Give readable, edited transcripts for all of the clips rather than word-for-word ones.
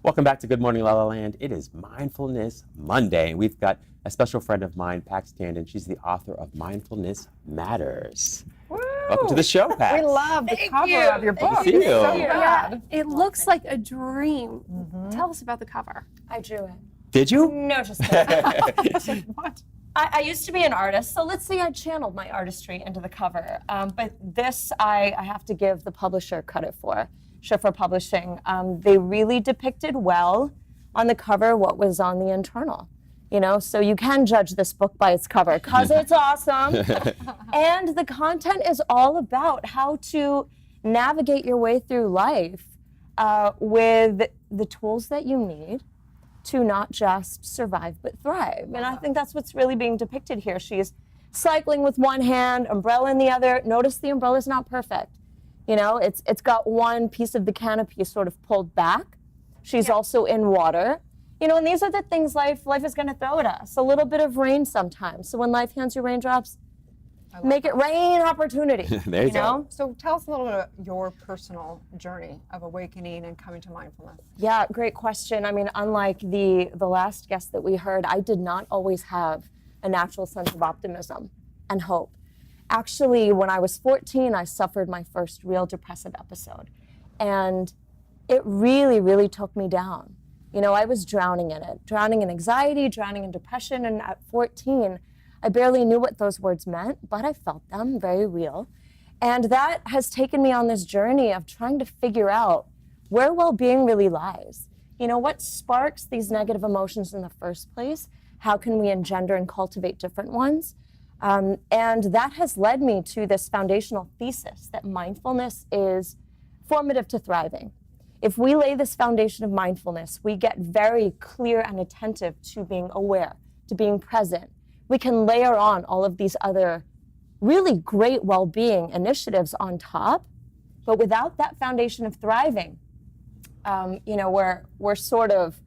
Welcome back to Good Morning La La Land. It is Mindfulness Monday, and we've got a special friend of mine, Pax Tandon. She's the author of Mindfulness Matters. Woo! Welcome to the show, Pax. We love the cover of your book. Thank you. It's so Yeah, bad. it looks like a dream. Tell us about the cover. I drew it. Did you? No, just kidding. What? I used to be an artist, so let's say I channeled my artistry into the cover. But this, I have to give the publisher credit for, Schiffer Publishing. They really depicted well on the cover what was on the internal. You know, so you can judge this book by its cover because it's awesome. And the content is all about how to navigate your way through life with the tools that you need to not just survive but thrive. And I think that's what's really being depicted here. She's cycling with one hand, umbrella in the other. Notice the umbrella's not perfect. You know, it's got one piece of the canopy sort of pulled back. She's also in water. You know, and these are the things life is going to throw at us. A little bit of rain sometimes. So when life hands you raindrops, make it rain opportunity. There you go. know? So tell us a little bit about your personal journey of awakening and coming to mindfulness. Yeah, great question. I mean, unlike the last guest that we heard, I did not always have a natural sense of optimism and hope. Actually, when I was 14, I suffered my first real depressive episode. And it really, really took me down. You know, I was drowning in it, drowning in anxiety, drowning in depression. And at 14, I barely knew what those words meant, but I felt them, very real. And that has taken me on this journey of trying to figure out where well-being really lies. You know, what sparks these negative emotions in the first place? How can we engender and cultivate different ones? And that has led me to this foundational thesis that mindfulness is formative to thriving. If we lay this foundation of mindfulness, we get very clear and attentive to being aware, to being present. We can layer on all of these other really great well-being initiatives on top, but without that foundation of thriving, you know, we're sort of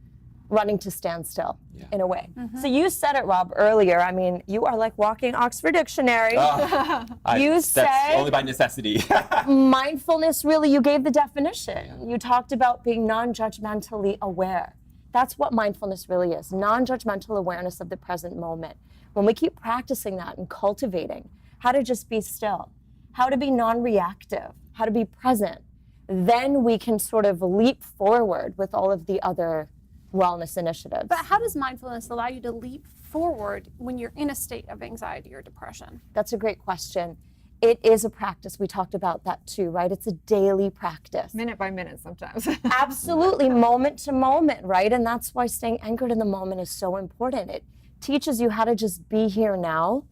running to standstill in a way. So you said it, Rob, earlier. I mean, you are like walking Oxford Dictionary. That's said- only by necessity. Mindfulness, really, you gave the definition. You talked about being non-judgmentally aware. That's what mindfulness really is, non-judgmental awareness of the present moment. When we keep practicing that and cultivating how to just be still, how to be non-reactive, how to be present, then we can sort of leap forward with all of the other wellness initiatives. But how does mindfulness allow you to leap forward when you're in a state of anxiety or depression? That's a great question. It is a practice. We talked about that too, right? It's a daily practice. Minute by minute sometimes. Absolutely, moment to moment, right? And that's why staying anchored in the moment is so important. It teaches you how to just be here now.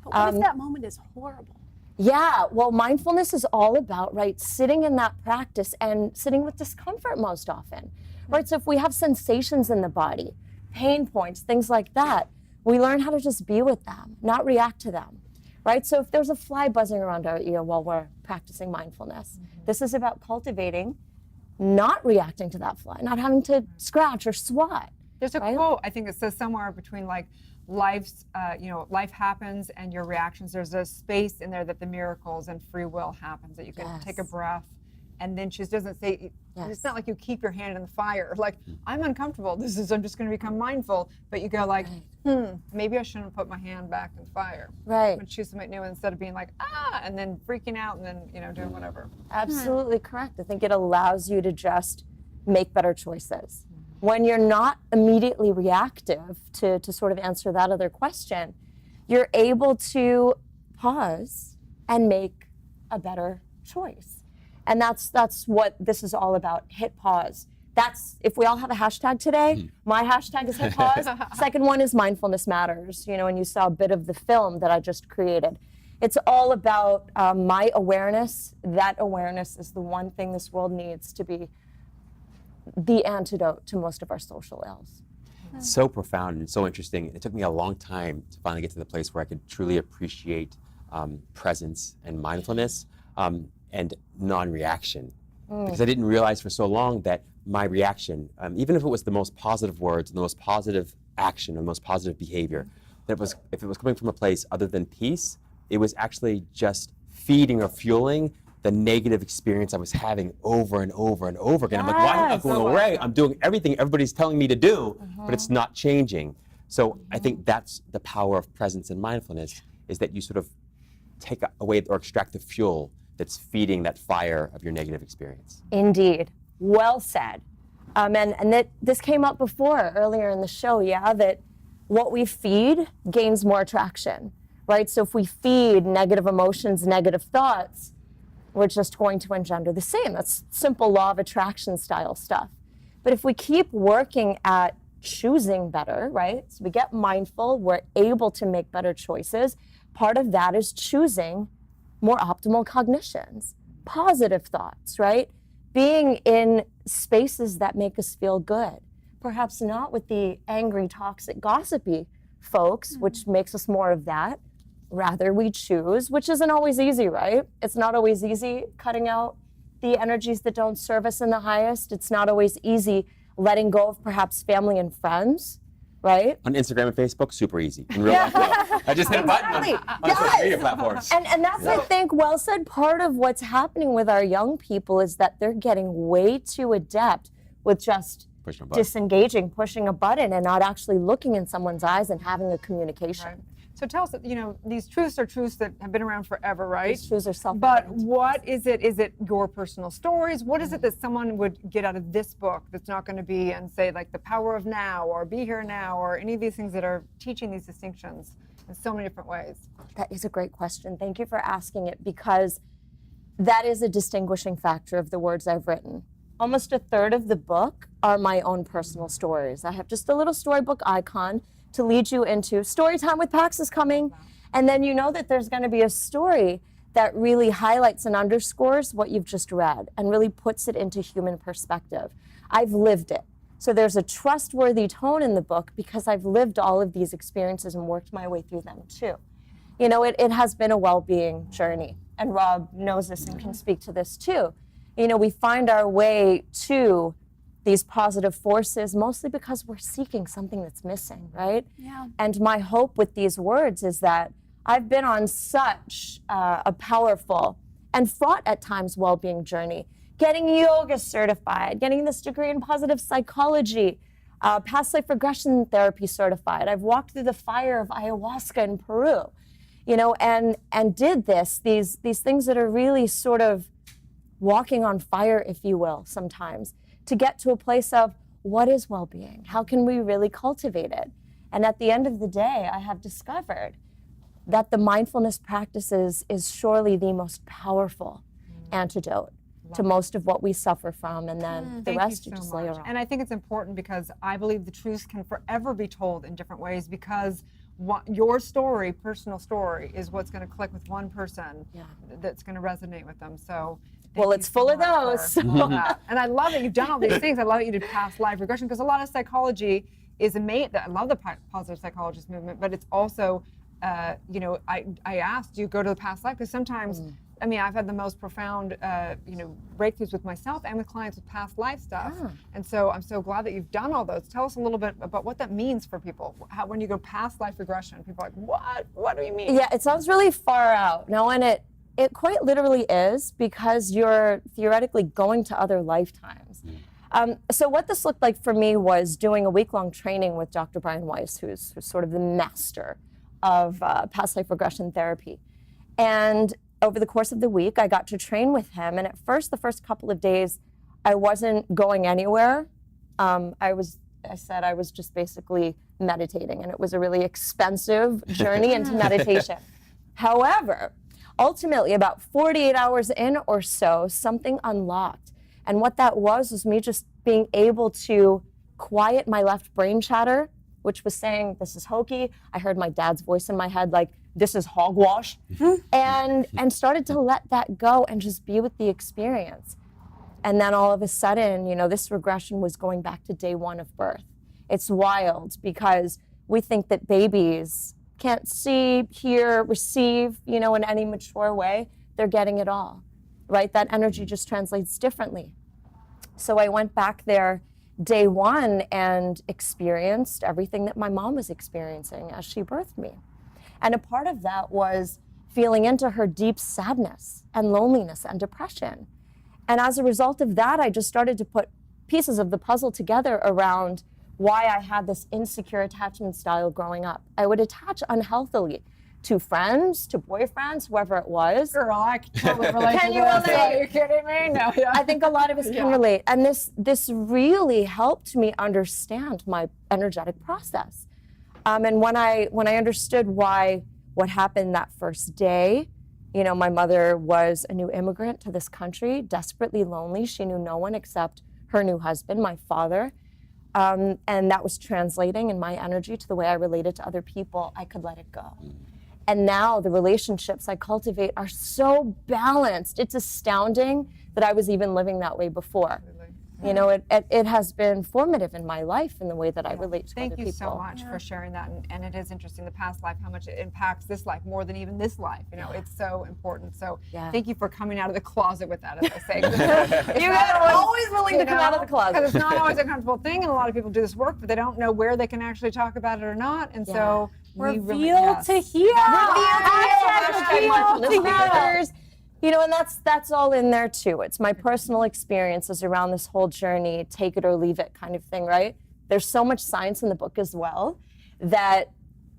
But what if that moment is horrible? Yeah, well, mindfulness is all about, right, sitting in that practice and sitting with discomfort most often, right? So if we have sensations in the body, pain points, things like that, we learn how to just be with them, not react to them, right? So if there's a fly buzzing around our ear while we're practicing mindfulness, this is about cultivating, not reacting to that fly, not having to scratch or swat. There's a quote, I think it says somewhere between like life's, you know, life happens and your reactions. There's a space in there that the miracles and free will happens, that you can take a breath. And then she doesn't say, it's not like you keep your hand in the fire. Like, I'm uncomfortable. I'm just going to become mindful. But you go like, maybe I shouldn't put my hand back in the fire. Right. But choose something new instead of being like, and then freaking out and then, you know, doing whatever. Absolutely correct. I think it allows you to just make better choices. When you're not immediately reactive, to sort of answer that other question, you're able to pause and make a better choice. And that's what this is all about, hit pause. That's, if we all have a hashtag today, my hashtag is hit pause. Second one is mindfulness matters, you know, and you saw a bit of the film that I just created. It's all about my awareness. That awareness is the one thing this world needs to be the antidote to most of our social ills. So profound and so interesting. It took me a long time to finally get to the place where I could truly appreciate presence and mindfulness and non-reaction. Because I didn't realize for so long that my reaction, even if it was the most positive words, the most positive action, the most positive behavior, that if it was coming from a place other than peace, it was actually just feeding or fueling the negative experience I was having over and over and over again. I'm like, why am I not going away? I'm doing everything everybody's telling me to do, but it's not changing. So I think that's the power of presence and mindfulness, is that you sort of take away or extract the fuel that's feeding that fire of your negative experience. Indeed. Well said. And that this came up before earlier in the show, that what we feed gains more attraction, right? So if we feed negative emotions, negative thoughts, we're just going to engender the same. That's simple law of attraction style stuff. But if we keep working at choosing better, right? So we get mindful, we're able to make better choices. Part of that is choosing more optimal cognitions, positive thoughts, right? Being in spaces that make us feel good. Perhaps not with the angry, toxic, gossipy folks, which makes us more of that. Rather, we choose, which isn't always easy, right? It's not always easy cutting out the energies that don't serve us in the highest. It's not always easy letting go of perhaps family and friends, right? On Instagram and Facebook, super easy. In real life, no. I just hit a button on social media platforms. And that's, I think, well said. Part of what's happening with our young people is that they're getting way too adept with just disengaging, pushing a button, and not actually looking in someone's eyes and having a communication. Right. So tell us, these truths are truths that have been around forever, right? These truths are self-evident. But what is it? Is it your personal stories? What is it that someone would get out of this book that's not going to be and say, like, the power of now, or be here now, or any of these things that are teaching these distinctions in so many different ways? That is a great question. Thank you for asking it, because that is a distinguishing factor of the words I've written. Almost a third of the book are my own personal stories. I have just a little storybook icon to lead you into story time with Pax is coming. And then you know that there's going to be a story that really highlights and underscores what you've just read and really puts it into human perspective. I've lived it. So there's a trustworthy tone in the book because I've lived all of these experiences and worked my way through them too. It has been a well-being journey. And Rob knows this and can speak to this too. We find our way to these positive forces mostly because we're seeking something that's missing, right? Yeah. And my hope with these words is that I've been on such a powerful and fraught at times well-being journey, getting yoga certified, getting this degree in positive psychology, past life regression therapy certified. I've walked through the fire of ayahuasca in Peru, and did these things that are really sort of walking on fire, if you will, sometimes, to get to a place of what is well-being? How can we really cultivate it? And at the end of the day, I have discovered that the mindfulness practices is surely the most powerful antidote to most of what we suffer from, and then the rest you just layer on. And I think it's important because I believe the truths can forever be told in different ways, because your story, personal story, is what's going to click with one person that's going to resonate with them. So well, it's full of those. And I love that you've done all these things. I love that you did past life regression, because a lot of psychology is amazing. I love the positive psychologist movement, but it's also, I asked, do you go to the past life? Because sometimes, I've had the most profound, breakthroughs with myself and with clients with past life stuff. And so I'm so glad that you've done all those. Tell us a little bit about what that means for people. When you go past life regression, people are like, what? What do you mean? Yeah, it sounds really far out. No, and it quite literally is, because you're theoretically going to other lifetimes. So what this looked like for me was doing a week-long training with Dr. Brian Weiss, who's sort of the master of past life regression therapy. And over the course of the week, I got to train with him. And at first, the first couple of days, I wasn't going anywhere. I was just basically meditating, and it was a really expensive journey into meditation. However, ultimately, about 48 hours in or so, something unlocked. And what that was me just being able to quiet my left brain chatter, which was saying, this is hokey. I heard my dad's voice in my head, like, this is hogwash. and started to let that go and just be with the experience. And then all of a sudden, this regression was going back to day one of birth. It's wild, because we think that babies can't see, hear, receive, in any mature way. They're getting it all, right? That energy just translates differently. So I went back there day one and experienced everything that my mom was experiencing as she birthed me. And a part of that was feeling into her deep sadness and loneliness and depression. And as a result of that, I just started to put pieces of the puzzle together around why I had this insecure attachment style growing up. I would attach unhealthily to friends, to boyfriends, whoever it was. Girl, I can totally relate Can to you this. relate? Are you kidding me? No, yeah. I think a lot of us can relate. And this really helped me understand my energetic process. And when I understood what happened that first day, you know, my mother was a new immigrant to this country, desperately lonely. She knew no one except her new husband, my father. And that was translating in my energy to the way I related to other people. I could let it go. And now the relationships I cultivate are so balanced. It's astounding that I was even living that way before. You know, it has been formative in my life in the way that I relate to other people. Thank you so much for sharing that. And it is interesting, the past life, how much it impacts this life more than even this life. You know, it's so important. So thank you for coming out of the closet with that, as I say. You are always willing to come out of the closet. Because it's not always a comfortable thing, and a lot of people do this work, but they don't know where they can actually talk about it or not. And so Reveal to heal. Reveal to heal. You know, and that's all in there too. It's my personal experiences around this whole journey, take it or leave it kind of thing, right? There's so much science in the book as well that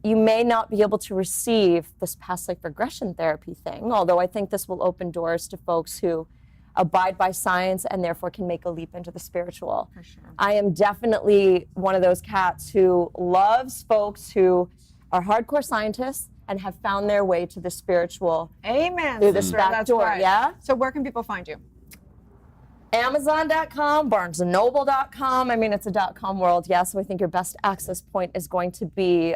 you may not be able to receive this past life regression therapy thing, although I think this will open doors to folks who abide by science and therefore can make a leap into the spiritual. For sure. I am definitely one of those cats who loves folks who are hardcore scientists and have found their way to the spiritual through this back door, yeah? So where can people find you? Amazon.com, BarnesandNoble.com. I mean, it's a .com world, yeah, so I think your best access point is going to be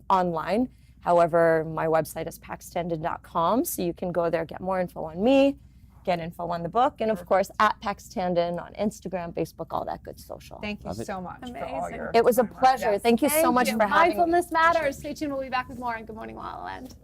online. However, my website is PaxTandon.com, so you can go there, get more info on me, get info on the book, and of course, at Pax Tandon on Instagram, Facebook, all that good social. Thank you so much for all your It was a pleasure. Yes. Thank you so much for having me. Mindfulness matters. Stay tuned. We'll be back with more on Good Morning La La Land.